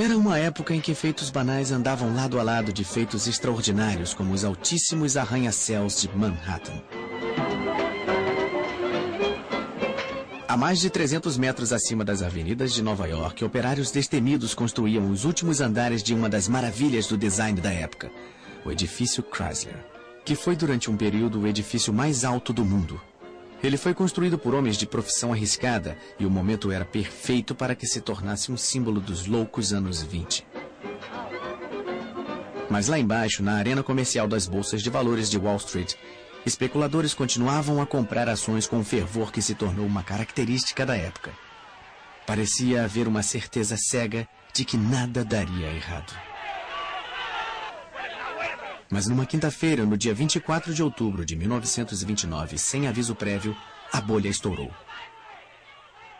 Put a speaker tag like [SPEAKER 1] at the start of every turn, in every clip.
[SPEAKER 1] Era uma época em que feitos banais andavam lado a lado de feitos extraordinários, como os altíssimos arranha-céus de Manhattan. A mais de 300 metros acima das avenidas de Nova York, operários destemidos construíam os últimos andares de uma das maravilhas do design da época, o edifício Chrysler, que foi durante um período o edifício mais alto do mundo. Ele foi construído por homens de profissão arriscada e o momento era perfeito para que se tornasse um símbolo dos loucos anos 20. Mas lá embaixo, na arena comercial das bolsas de valores de Wall Street, especuladores continuavam a comprar ações com um fervor que se tornou uma característica da época. Parecia haver uma certeza cega de que nada daria errado. Mas numa quinta-feira, no dia 24 de outubro de 1929, sem aviso prévio, a bolha estourou.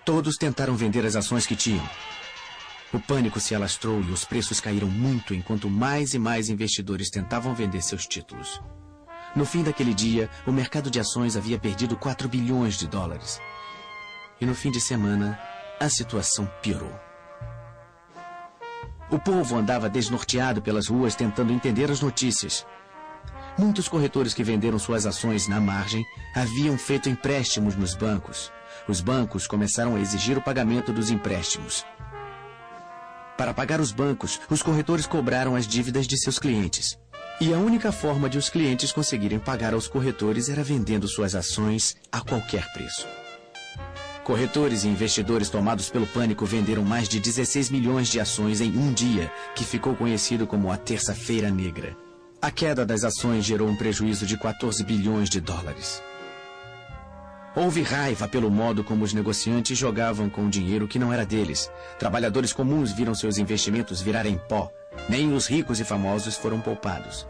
[SPEAKER 1] Todos tentaram vender as ações que tinham. O pânico se alastrou e os preços caíram muito enquanto mais e mais investidores tentavam vender seus títulos. No fim daquele dia, o mercado de ações havia perdido 4 bilhões de dólares. E no fim de semana, a situação piorou. O povo andava desnorteado pelas ruas tentando entender as notícias. Muitos corretores que venderam suas ações na margem haviam feito empréstimos nos bancos. Os bancos começaram a exigir o pagamento dos empréstimos. Para pagar os bancos, os corretores cobraram as dívidas de seus clientes. E a única forma de os clientes conseguirem pagar aos corretores era vendendo suas ações a qualquer preço. Corretores e investidores tomados pelo pânico venderam mais de 16 milhões de ações em um dia, que ficou conhecido como a Terça-feira Negra. A queda das ações gerou um prejuízo de 14 bilhões de dólares. Houve raiva pelo modo como os negociantes jogavam com o dinheiro que não era deles. Trabalhadores comuns viram seus investimentos virarem pó. Nem os ricos e famosos foram poupados.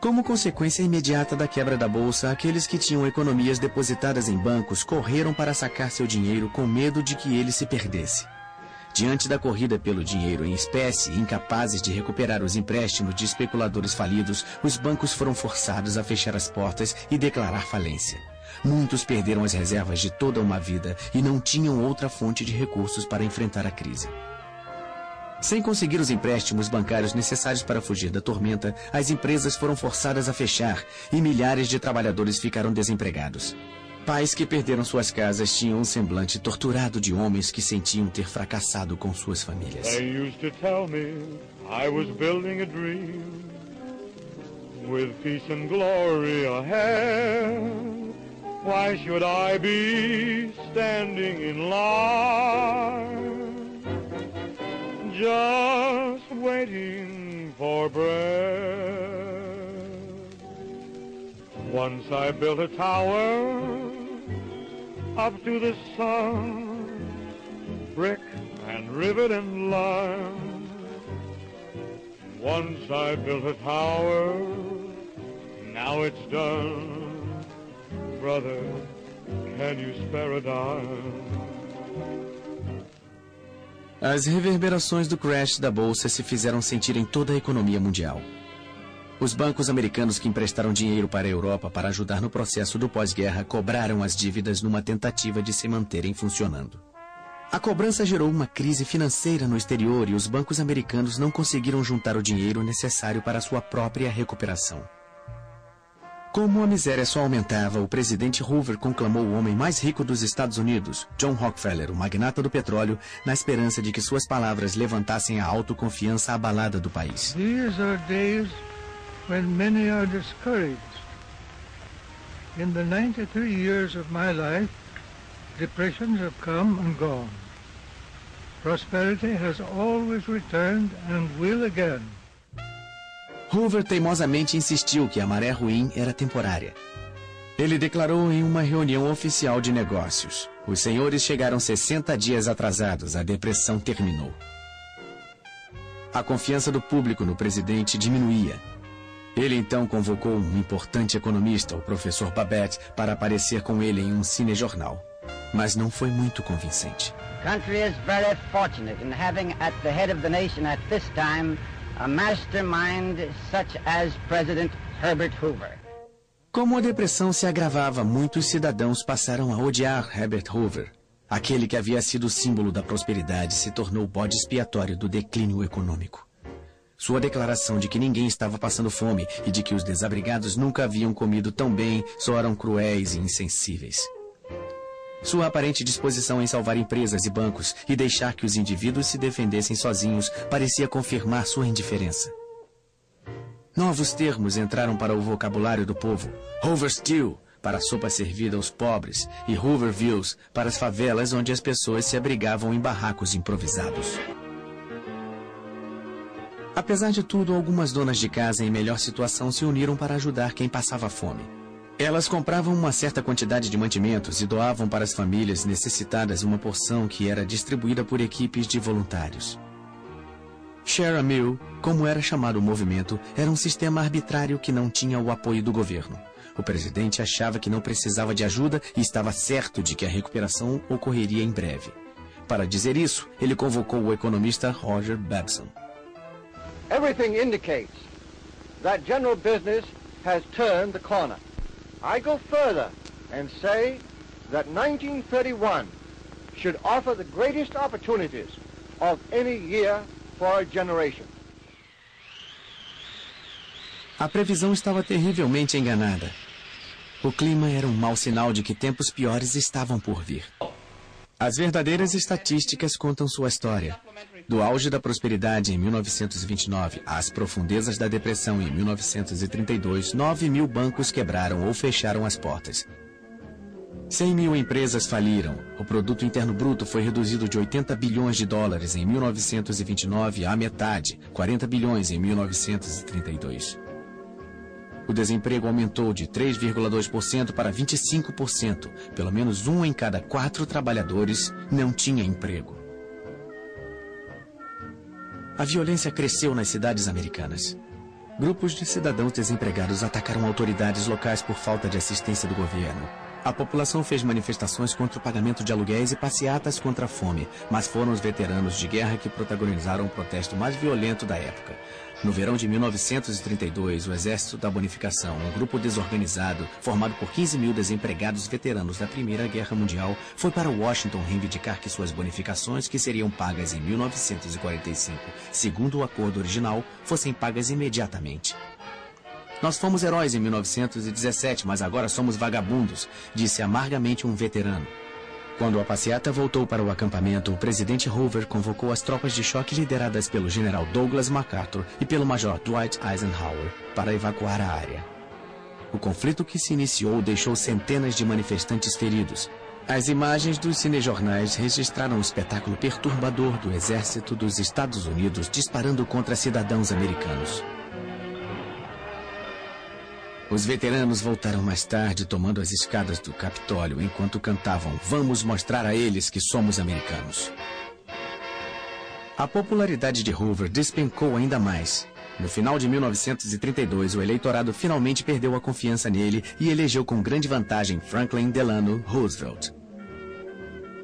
[SPEAKER 1] Como consequência imediata da quebra da bolsa, aqueles que tinham economias depositadas em bancos correram para sacar seu dinheiro com medo de que ele se perdesse. Diante da corrida pelo dinheiro em espécie, incapazes de recuperar os empréstimos de especuladores falidos, os bancos foram forçados a fechar as portas e declarar falência. Muitos perderam as reservas de toda uma vida e não tinham outra fonte de recursos para enfrentar a crise. Sem conseguir os empréstimos bancários necessários para fugir da tormenta, as empresas foram forçadas a fechar e milhares de trabalhadores ficaram desempregados. Pais que perderam suas casas tinham um semblante torturado de homens que sentiam ter fracassado com suas famílias.
[SPEAKER 2] They used to tell me I was building a dream with peace and glory ahead. Why should I be standing in line? Just waiting for bread. Once I built a tower up to the sun, brick and rivet and lime. Once I built a tower, now it's done. Brother, can you spare a dime?
[SPEAKER 1] As reverberações do crash da bolsa se fizeram sentir em toda a economia mundial. Os bancos americanos que emprestaram dinheiro para a Europa para ajudar no processo do pós-guerra cobraram as dívidas numa tentativa de se manterem funcionando. A cobrança gerou uma crise financeira no exterior e os bancos americanos não conseguiram juntar o dinheiro necessário para sua própria recuperação. Como a miséria só aumentava, o presidente Hoover conclamou o homem mais rico dos Estados Unidos, John Rockefeller, o magnata do petróleo, na esperança de que suas palavras levantassem a autoconfiança abalada do país.
[SPEAKER 3] These are days when many are discouraged. In the 93 years of my life, depressions have come and gone. Prosperity has always returned and will again.
[SPEAKER 1] Hoover teimosamente insistiu que a maré ruim era temporária. Ele declarou em uma reunião oficial de negócios: os senhores chegaram 60 dias atrasados, a depressão terminou. A confiança do público no presidente diminuía. Ele então convocou um importante economista, o professor Babette, para aparecer com ele em um cinejornal. Mas não foi muito convincente.
[SPEAKER 4] The country is very fortunate in having at the head of the nation at this time a mastermind such as President Herbert Hoover.
[SPEAKER 1] Como a depressão se agravava, muitos cidadãos passaram a odiar Herbert Hoover. Aquele que havia sido o símbolo da prosperidade se tornou o bode expiatório do declínio econômico. Sua declaração de que ninguém estava passando fome e de que os desabrigados nunca haviam comido tão bem soaram cruéis e insensíveis. Sua aparente disposição em salvar empresas e bancos e deixar que os indivíduos se defendessem sozinhos parecia confirmar sua indiferença. Novos termos entraram para o vocabulário do povo. Hoover Stew, para a sopa servida aos pobres, e Hoovervilles, para as favelas onde as pessoas se abrigavam em barracos improvisados. Apesar de tudo, algumas donas de casa em melhor situação se uniram para ajudar quem passava fome. Elas compravam uma certa quantidade de mantimentos e doavam para as famílias necessitadas uma porção que era distribuída por equipes de voluntários. Share a Meal, como era chamado o movimento, era um sistema arbitrário que não tinha o apoio do governo. O presidente achava que não precisava de ajuda e estava certo de que a recuperação ocorreria em breve. Para dizer isso, ele convocou o economista Roger Babson.
[SPEAKER 5] Everything indicates that general business has turned the corner. I go further and say that 1931 should offer the greatest opportunities of any year for a generation.
[SPEAKER 1] A previsão estava terrivelmente enganada. O clima era um mau sinal de que tempos piores estavam por vir. As verdadeiras estatísticas contam sua história. Do auge da prosperidade em 1929 às profundezas da depressão em 1932, 9.000 bancos quebraram ou fecharam as portas. 100.000 empresas faliram. O produto interno bruto foi reduzido de 80 bilhões de dólares em 1929 à metade, 40 bilhões em 1932. O desemprego aumentou de 3,2% para 25%. Pelo menos 1 em cada 4 trabalhadores não tinha emprego. A violência cresceu nas cidades americanas. Grupos de cidadãos desempregados atacaram autoridades locais por falta de assistência do governo. A população fez manifestações contra o pagamento de aluguéis e passeatas contra a fome, mas foram os veteranos de guerra que protagonizaram o protesto mais violento da época. No verão de 1932, o Exército da Bonificação, um grupo desorganizado, formado por 15.000 desempregados veteranos da Primeira Guerra Mundial, foi para Washington reivindicar que suas bonificações, que seriam pagas em 1945, segundo o acordo original, fossem pagas imediatamente. Nós fomos heróis em 1917, mas agora somos vagabundos, disse amargamente um veterano. Quando a passeata voltou para o acampamento, o presidente Hoover convocou as tropas de choque lideradas pelo general Douglas MacArthur e pelo major Dwight Eisenhower para evacuar a área. O conflito que se iniciou deixou centenas de manifestantes feridos. As imagens dos cinejornais registraram um espetáculo perturbador do exército dos Estados Unidos disparando contra cidadãos americanos. Os veteranos voltaram mais tarde tomando as escadas do Capitólio enquanto cantavam "Vamos mostrar a eles que somos americanos". A popularidade de Hoover despencou ainda mais. No final de 1932, o eleitorado finalmente perdeu a confiança nele e elegeu com grande vantagem Franklin Delano Roosevelt.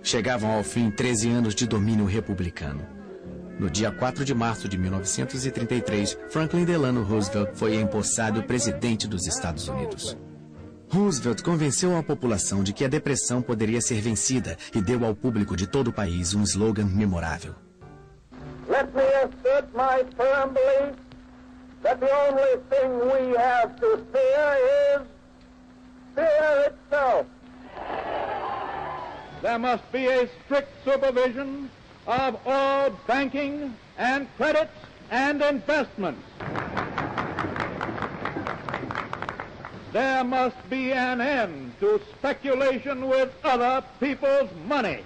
[SPEAKER 1] Chegavam ao fim 13 anos de domínio republicano. No dia 4 de março de 1933, Franklin Delano Roosevelt foi empossado presidente dos Estados Unidos. Roosevelt convenceu a população de que a depressão poderia ser vencida e deu ao público de todo o país um slogan memorável.
[SPEAKER 5] Let me assert my firm belief that the only thing we have to fear is fear itself. There must be a strict supervision of all banking and credits and investments. There must be an end to speculation with other people's money.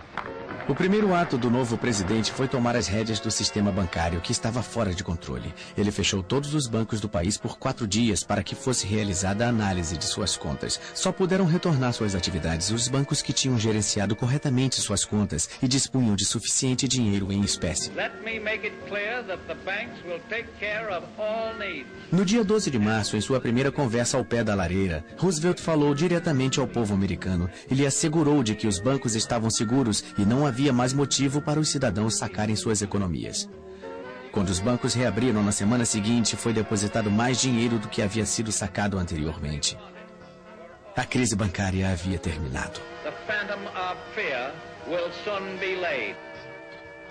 [SPEAKER 1] O primeiro ato do novo presidente foi tomar as rédeas do sistema bancário, que estava fora de controle. Ele fechou todos os bancos do país por 4 dias para que fosse realizada a análise de suas contas. Só puderam retornar suas atividades os bancos que tinham gerenciado corretamente suas contas e dispunham de suficiente dinheiro em espécie. No dia 12 de março, em sua primeira conversa ao pé da lareira, Roosevelt falou diretamente ao povo americano. Ele assegurou de que os bancos estavam seguros e não havia mais motivo para os cidadãos sacarem suas economias. Quando os bancos reabriram na semana seguinte, foi depositado mais dinheiro do que havia sido sacado anteriormente. A crise bancária havia terminado.
[SPEAKER 5] The phantom of fear
[SPEAKER 6] will soon be laid.